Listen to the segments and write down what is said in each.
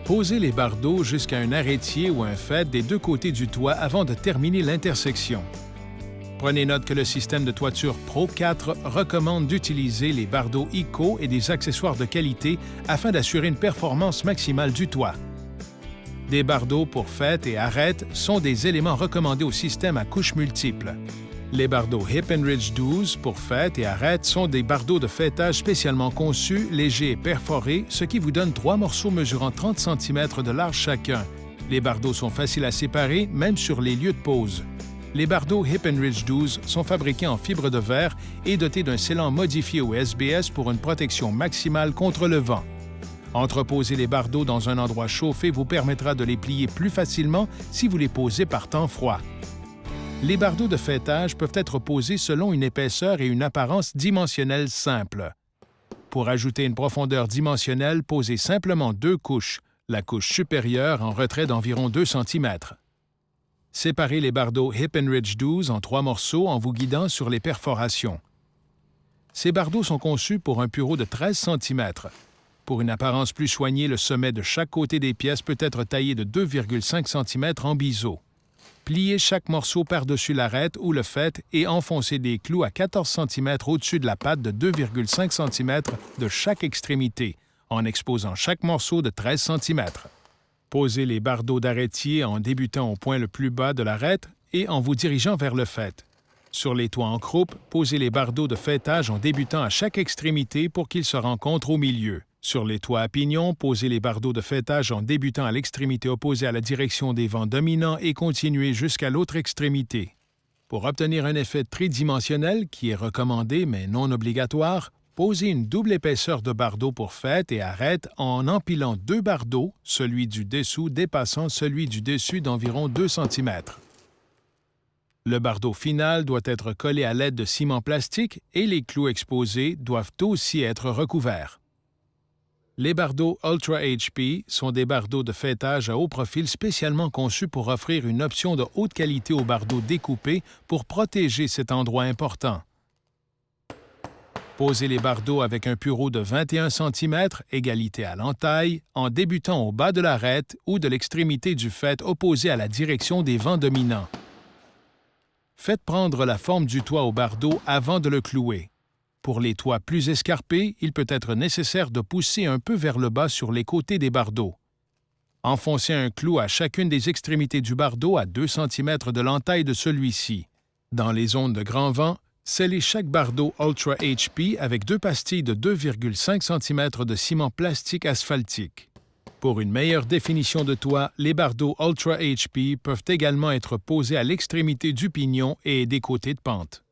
Posez les bardeaux jusqu'à un arrêtier ou un faîte des deux côtés du toit avant de terminer l'intersection. Prenez note que le système de toiture Pro 4 recommande d'utiliser les bardeaux ICO et des accessoires de qualité afin d'assurer une performance maximale du toit. Des bardeaux pour faîte et arête sont des éléments recommandés au système à couches multiples. Les bardeaux Hip & Ridge 12 pour faîte et arête sont des bardeaux de faîtage spécialement conçus, légers et perforés, ce qui vous donne 3 morceaux mesurant 30 cm de large chacun. Les bardeaux sont faciles à séparer, même sur les lieux de pose. Les bardeaux Hip & Ridge 12 sont fabriqués en fibre de verre et dotés d'un scellant modifié au SBS pour une protection maximale contre le vent. Entreposer les bardeaux dans un endroit chauffé vous permettra de les plier plus facilement si vous les posez par temps froid. Les bardeaux de faîtage peuvent être posés selon une épaisseur et une apparence dimensionnelle simple. Pour ajouter une profondeur dimensionnelle, posez simplement 2 couches, la couche supérieure en retrait d'environ 2 cm. Séparez les bardeaux Hip & Ridge 12 en 3 morceaux en vous guidant sur les perforations. Ces bardeaux sont conçus pour un pureau de 13 cm. Pour une apparence plus soignée, le sommet de chaque côté des pièces peut être taillé de 2,5 cm en biseau. Pliez chaque morceau par-dessus l'arête ou le faîte et enfoncez des clous à 14 cm au-dessus de la patte de 2,5 cm de chaque extrémité, en exposant chaque morceau de 13 cm. Posez les bardeaux d'arêtier en débutant au point le plus bas de l'arête et en vous dirigeant vers le faîte. Sur les toits en croupe, posez les bardeaux de faîtage en débutant à chaque extrémité pour qu'ils se rencontrent au milieu. Sur les toits à pignon, posez les bardeaux de faîtage en débutant à l'extrémité opposée à la direction des vents dominants et continuez jusqu'à l'autre extrémité. Pour obtenir un effet tridimensionnel, qui est recommandé mais non obligatoire, posez une double épaisseur de bardeaux pour faîte et arête en empilant 2 bardeaux, celui du dessous dépassant celui du dessus d'environ 2 cm. Le bardeau final doit être collé à l'aide de ciment plastique et les clous exposés doivent aussi être recouverts. Les bardeaux Ultra HP sont des bardeaux de faîtage à haut profil spécialement conçus pour offrir une option de haute qualité aux bardeaux découpés pour protéger cet endroit important. Posez les bardeaux avec un pureau de 21 cm, égalité à l'entaille, en débutant au bas de l'arête ou de l'extrémité du faîte opposée à la direction des vents dominants. Faites prendre la forme du toit au bardeau avant de le clouer. Pour les toits plus escarpés, il peut être nécessaire de pousser un peu vers le bas sur les côtés des bardeaux. Enfoncez un clou à chacune des extrémités du bardeau à 2 cm de l'entaille de celui-ci. Dans les zones de grand vent, scellez chaque bardeau Ultra HP avec 2 pastilles de 2,5 cm de ciment plastique asphaltique. Pour une meilleure définition de toit, les bardeaux Ultra HP peuvent également être posés à l'extrémité du pignon et des côtés de pente.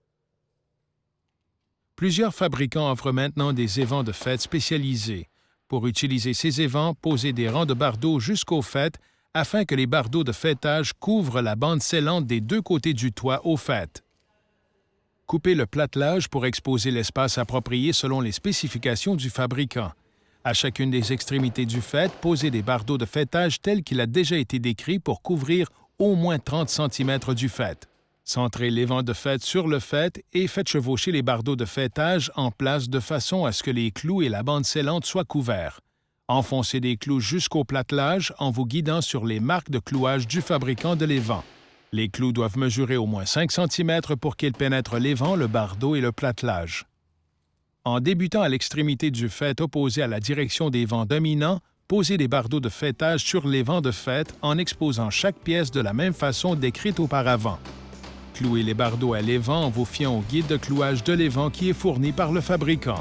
Plusieurs fabricants offrent maintenant des évents de faîte spécialisés. Pour utiliser ces évents, posez des rangs de bardeaux jusqu'au faîte afin que les bardeaux de faîtage couvrent la bande scellante des 2 côtés du toit au faîte. Coupez le platelage pour exposer l'espace approprié selon les spécifications du fabricant. À chacune des extrémités du faîte, posez des bardeaux de faîtage tels qu'il a déjà été décrit pour couvrir au moins 30 cm du faîte. Centrez l'évent de faîte sur le faîte et faites chevaucher les bardeaux de faîtage en place de façon à ce que les clous et la bande scellante soient couverts. Enfoncez des clous jusqu'au platelage en vous guidant sur les marques de clouage du fabricant de l'évent. Les clous doivent mesurer au moins 5 cm pour qu'ils pénètrent l'évent, le bardeau et le platelage. En débutant à l'extrémité du faîte opposée à la direction des vents dominants, posez des bardeaux de faîtage sur l'évent de faîte en exposant chaque pièce de la même façon décrite auparavant. Clouez les bardeaux à l'évent en vous fiant au guide de clouage de l'évent qui est fourni par le fabricant.